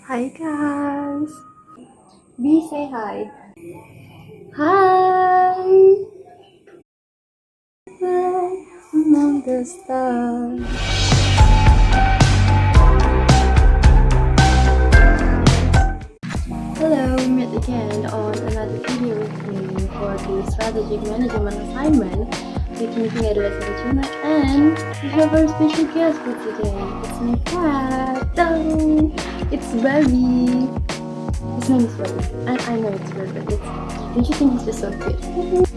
Hi guys! B, say hi. Hi! Fly among the stars. Hello, we met again on another video with me for the strategic management assignment with me Fingga and we have our special guest for today. It's my cat. Hello! It's Baby. His name is Baby, and I know it's weird, but don't you think he's just so cute?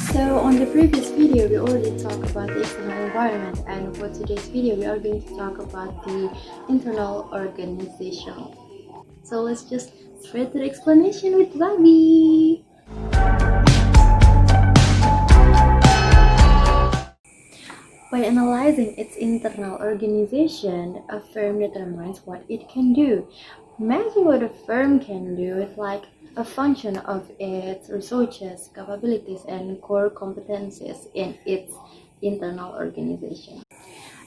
So on the previous video we already talked about the external environment, and for today's video we are going to talk about the internal organization. So let's just straight to the explanation with Bobby. By analyzing its internal organization, a firm determines what it can do. Imagine what a firm can do is like a function of its resources, capabilities, and core competencies in its internal organization.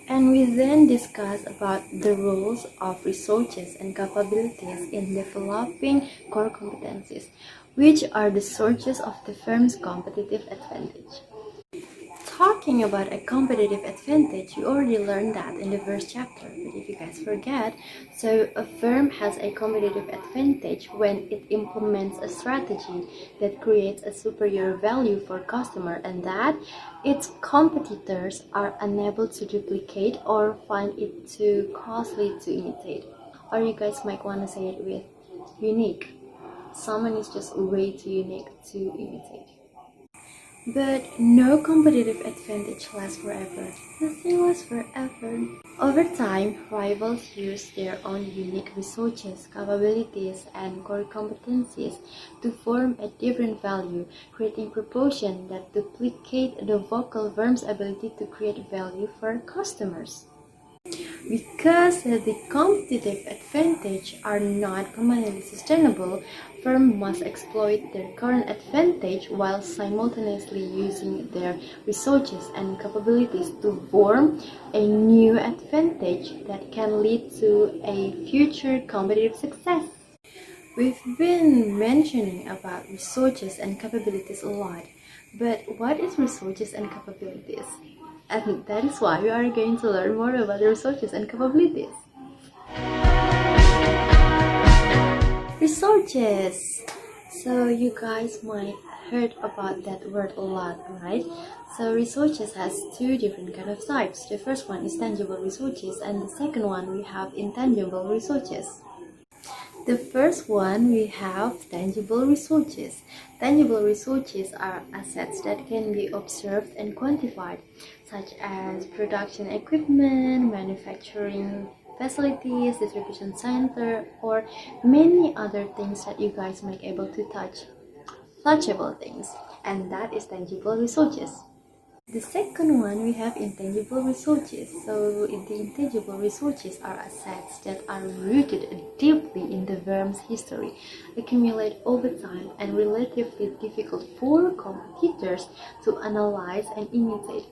And we then discuss about the roles of resources and capabilities in developing core competencies, which are the sources of the firm's competitive advantage. Talking about a competitive advantage, you already learned that in the first chapter, but if you guys forget, so a firm has a competitive advantage when it implements a strategy that creates a superior value for customer and that its competitors are unable to duplicate or find it too costly to imitate. Or you guys might want to say it with unique. Someone is just way too unique to imitate. But no competitive advantage lasts forever. Nothing lasts forever. Over time, rivals use their own unique resources, capabilities, and core competencies to form a different value, creating proportion that duplicate the vocal firm's ability to create value for customers. Because the competitive advantage are not commonly sustainable, firms must exploit their current advantage while simultaneously using their resources and capabilities to form a new advantage that can lead to a future competitive success. We've been mentioning about resources and capabilities a lot, but what is resources and capabilities? And that is why we are going to learn more about resources and capabilities. Resources! So you guys might heard about that word a lot, right? So resources has two different kind of types. The first one is tangible resources, and the second one we have intangible resources. The first one, we have tangible resources. Tangible resources are assets that can be observed and quantified, such as production equipment, manufacturing facilities, distribution center, or many other things that you guys might be able to touch. Touchable things, and that is tangible resources. The second one, we have intangible resources. So the intangible resources are assets that are rooted deeply in the firm's history, accumulate over time, and relatively difficult for competitors to analyze and imitate.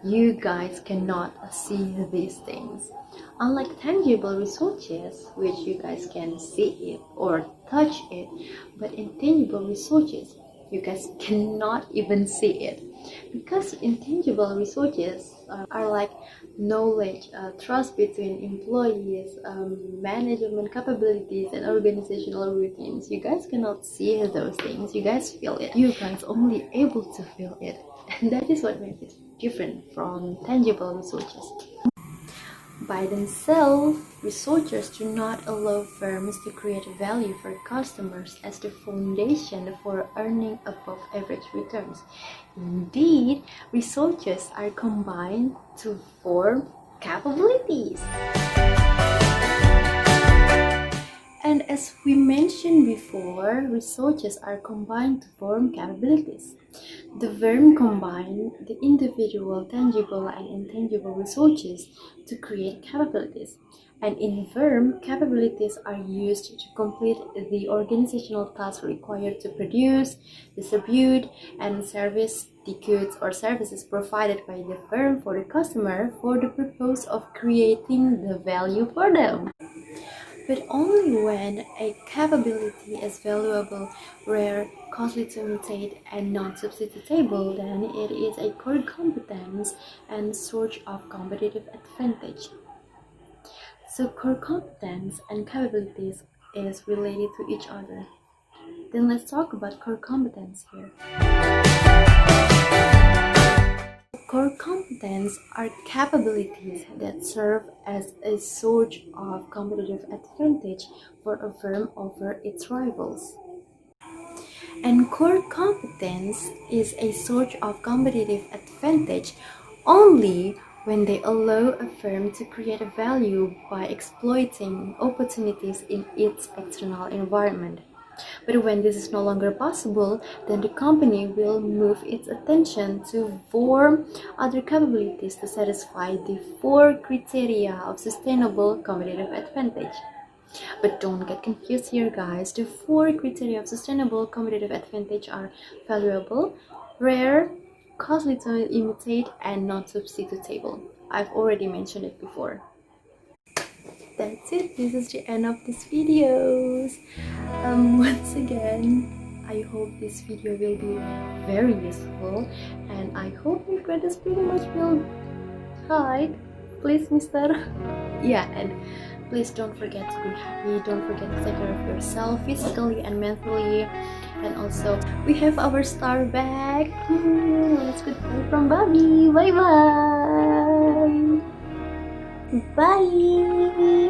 You guys cannot see these things. Unlike tangible resources, which you guys can see it or touch it, but intangible resources, you guys cannot even see it. Because intangible resources are like knowledge, trust between employees, management capabilities, and organizational routines. You guys cannot see those things. You guys feel it. You guys only able to feel it. And that is what makes it different from tangible resources. By themselves, researchers do not allow firms to create value for customers as the foundation for earning above average returns. Indeed, researchers are combined to form capabilities. And as we mentioned before, resources are combined to form capabilities. The firm combines the individual tangible and intangible resources to create capabilities. And in firm, capabilities are used to complete the organizational tasks required to produce, distribute, and service the goods or services provided by the firm for the customer for the purpose of creating the value for them. but only when a capability is valuable, rare, costly to imitate, and non-substitutable, then it is a core competence and source of competitive advantage. So core competence and capabilities is related to each other. Then let's talk about core competence here. Core competence are capabilities that serve as a source of competitive advantage for a firm over its rivals. And core competence is a source of competitive advantage only when they allow a firm to create value by exploiting opportunities in its external environment. But when this is no longer possible, then the company will move its attention to form other capabilities to satisfy the four criteria of sustainable competitive advantage. But don't get confused here, guys. The four criteria of sustainable competitive advantage are valuable, rare, costly to imitate, and non-substitutable. I've already mentioned it before. That's it. This is the end of this video. Once again, I hope this video will be very useful, and I hope your grade is pretty much will high. Please, mister. Yeah, and please don't forget to be happy. Don't forget to take care of yourself physically and mentally. And also, we have our star back. Let's goodbye from Bobby. Bye bye. Bye.